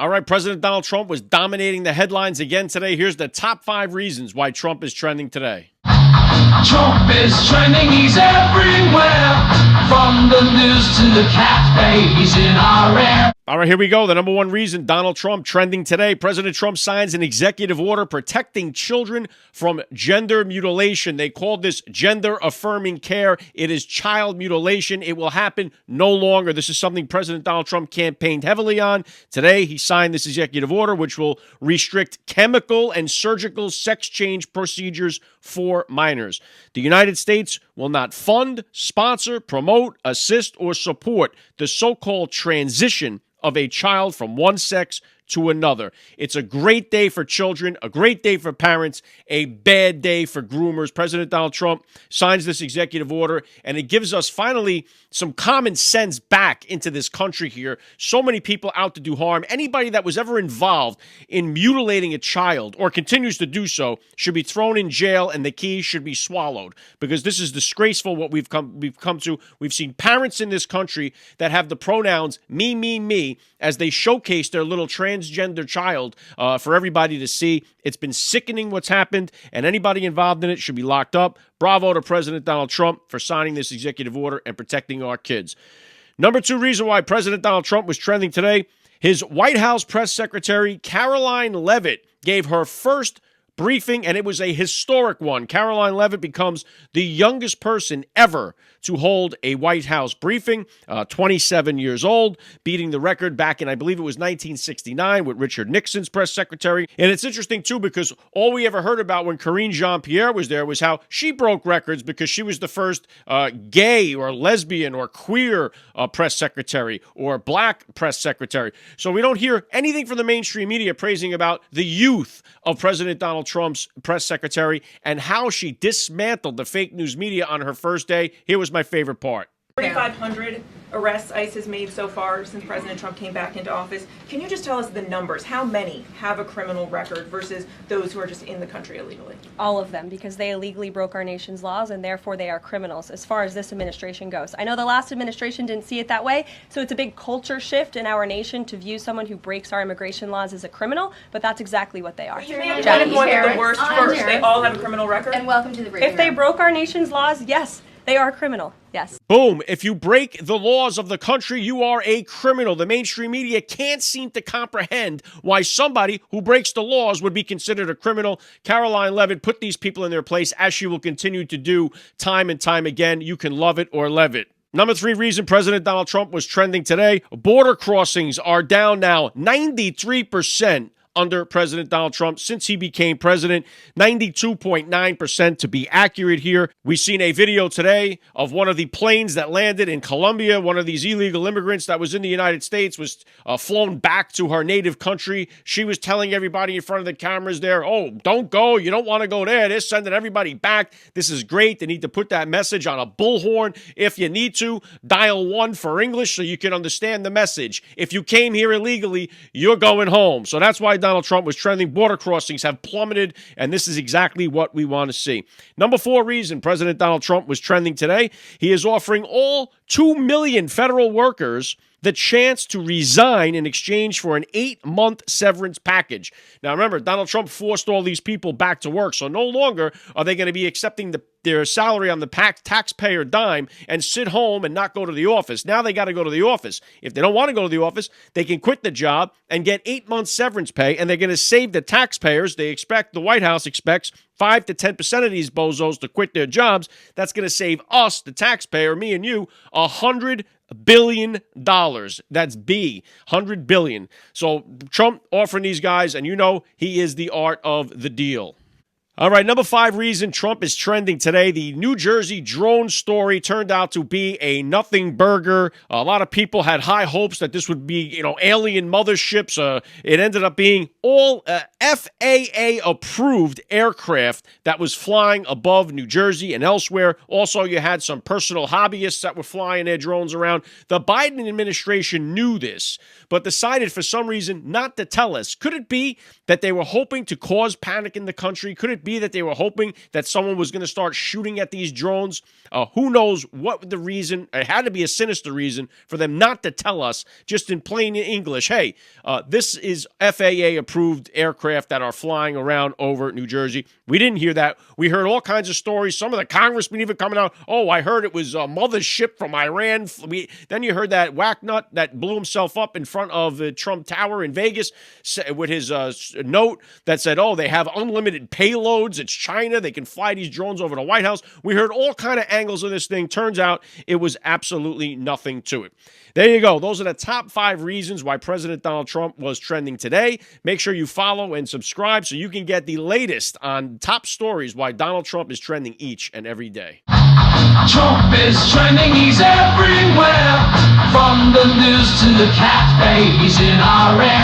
All right, President Donald Trump was dominating the headlines again today. Here's the top 5 reasons why Trump is trending today. Trump is trending, he's everywhere. From the news to the cafes in our air. All right, here we go. The number 1 reason Donald Trump trending today. President Trump signs an executive order protecting children from gender mutilation. They called this gender-affirming care. It is child mutilation. It will happen no longer. This is something President Donald Trump campaigned heavily on. Today, he signed this executive order, which will restrict chemical and surgical sex change procedures for minors. The United States will not fund, sponsor, promote, assist, or support the so-called transition of a child from one sex to another. It's a great day for children, a great day for parents, a bad day for groomers. President Donald Trump signs this executive order, and it gives us finally some common sense back into this country here. So many people out to do harm. Anybody that was ever involved in mutilating a child or continues to do so should be thrown in jail, and the keys should be swallowed, because this is disgraceful what we've come to. We've seen parents in this country that have the pronouns me, as they showcase their little transgender child for everybody to see. It's been sickening what's happened, and anybody involved in it should be locked up. Bravo to President Donald Trump for signing this executive order and protecting our kids. Number 2 reason why President Donald Trump was trending today, his White House press secretary, Karoline Leavitt, gave her first briefing, and it was a historic one. Karoline Leavitt becomes the youngest person ever to hold a White House briefing, 27 years old, beating the record back in, I believe it was 1969 with Richard Nixon's press secretary. And it's interesting, too, because all we ever heard about when Karine Jean-Pierre was there was how she broke records because she was the first gay or lesbian or queer press secretary or black press secretary. So we don't hear anything from the mainstream media praising about the youth of President Donald Trump's press secretary and how she dismantled the fake news media on her first day. Here was my favorite part. 3,500 arrests ICE has made so far since President Trump came back into office. Can you just tell us the numbers? How many have a criminal record versus those who are just in the country illegally? All of them, because they illegally broke our nation's laws and therefore they are criminals as far as this administration goes. I know the last administration didn't see it that way, so it's a big culture shift in our nation to view someone who breaks our immigration laws as a criminal, but that's exactly what they are. You may have one of the worst first. They all have a criminal record? And welcome to the briefing If they broke our nation's laws, yes, they are criminal. Yes. Boom. If you break the laws of the country, you are a criminal. The mainstream media can't seem to comprehend why somebody who breaks the laws would be considered a criminal. Karoline Leavitt put these people in their place, as she will continue to do time and time again. You can love it or leave it. Number 3 reason President Donald Trump was trending today, border crossings are down now 93% under President Donald Trump since he became president, 92.9% to be accurate here. We've seen a video today of one of the planes that landed in Colombia. One of these illegal immigrants that was in the United States was flown back to her native country. She was telling everybody in front of the cameras there, oh, don't go. You don't want to go there. They're sending everybody back. This is great. They need to put that message on a bullhorn. If you need to, dial 1 for English so you can understand the message. If you came here illegally, you're going home. So that's why Donald Trump was trending. Border crossings have plummeted, and this is exactly what we want to see. Number 4 reason President Donald Trump was trending today, he is offering all 2 million federal workers the chance to resign in exchange for an 8-month severance package. Now, remember, Donald Trump forced all these people back to work, so no longer are they going to be accepting their salary on the taxpayer dime and sit home and not go to the office. Now they got to go to the office. If they don't want to go to the office, they can quit the job and get 8 months severance pay, and they're going to save the taxpayers. The White House expects 5 to 10% of these bozos to quit their jobs. That's going to save us, the taxpayer, me and you, $100 billion. That's B, $100 billion. So Trump offering these guys, and you know he is the art of the deal. All right, number 5 reason Trump is trending today. The New Jersey drone story turned out to be a nothing burger. A lot of people had high hopes that this would be, alien motherships. It ended up being all FAA-approved aircraft that was flying above New Jersey and elsewhere. Also, you had some personal hobbyists that were flying their drones around. The Biden administration knew this, but decided for some reason not to tell us. Could it be that they were hoping to cause panic in the country? Could it be be that they were hoping that someone was going to start shooting at these drones? Who knows what the reason? It had to be a sinister reason for them not to tell us, just in plain English, hey, this is FAA-approved aircraft that are flying around over New Jersey. We didn't hear that. We heard all kinds of stories. Some of the congressmen even coming out, oh, I heard it was a mother's ship from Iran. Then you heard that whacknut that blew himself up in front of the Trump Tower in Vegas with his note that said, oh, they have unlimited payloads. It's China. They can fly these drones over the White House. We heard all kind of angles of this thing. Turns out it was absolutely nothing to it. There you go. Those are the top 5 reasons why President Donald Trump was trending today. Make sure you follow and subscribe so you can get the latest on top stories why Donald Trump is trending each and every day. Trump is trending, he's everywhere. From the news to the cat babies in our air.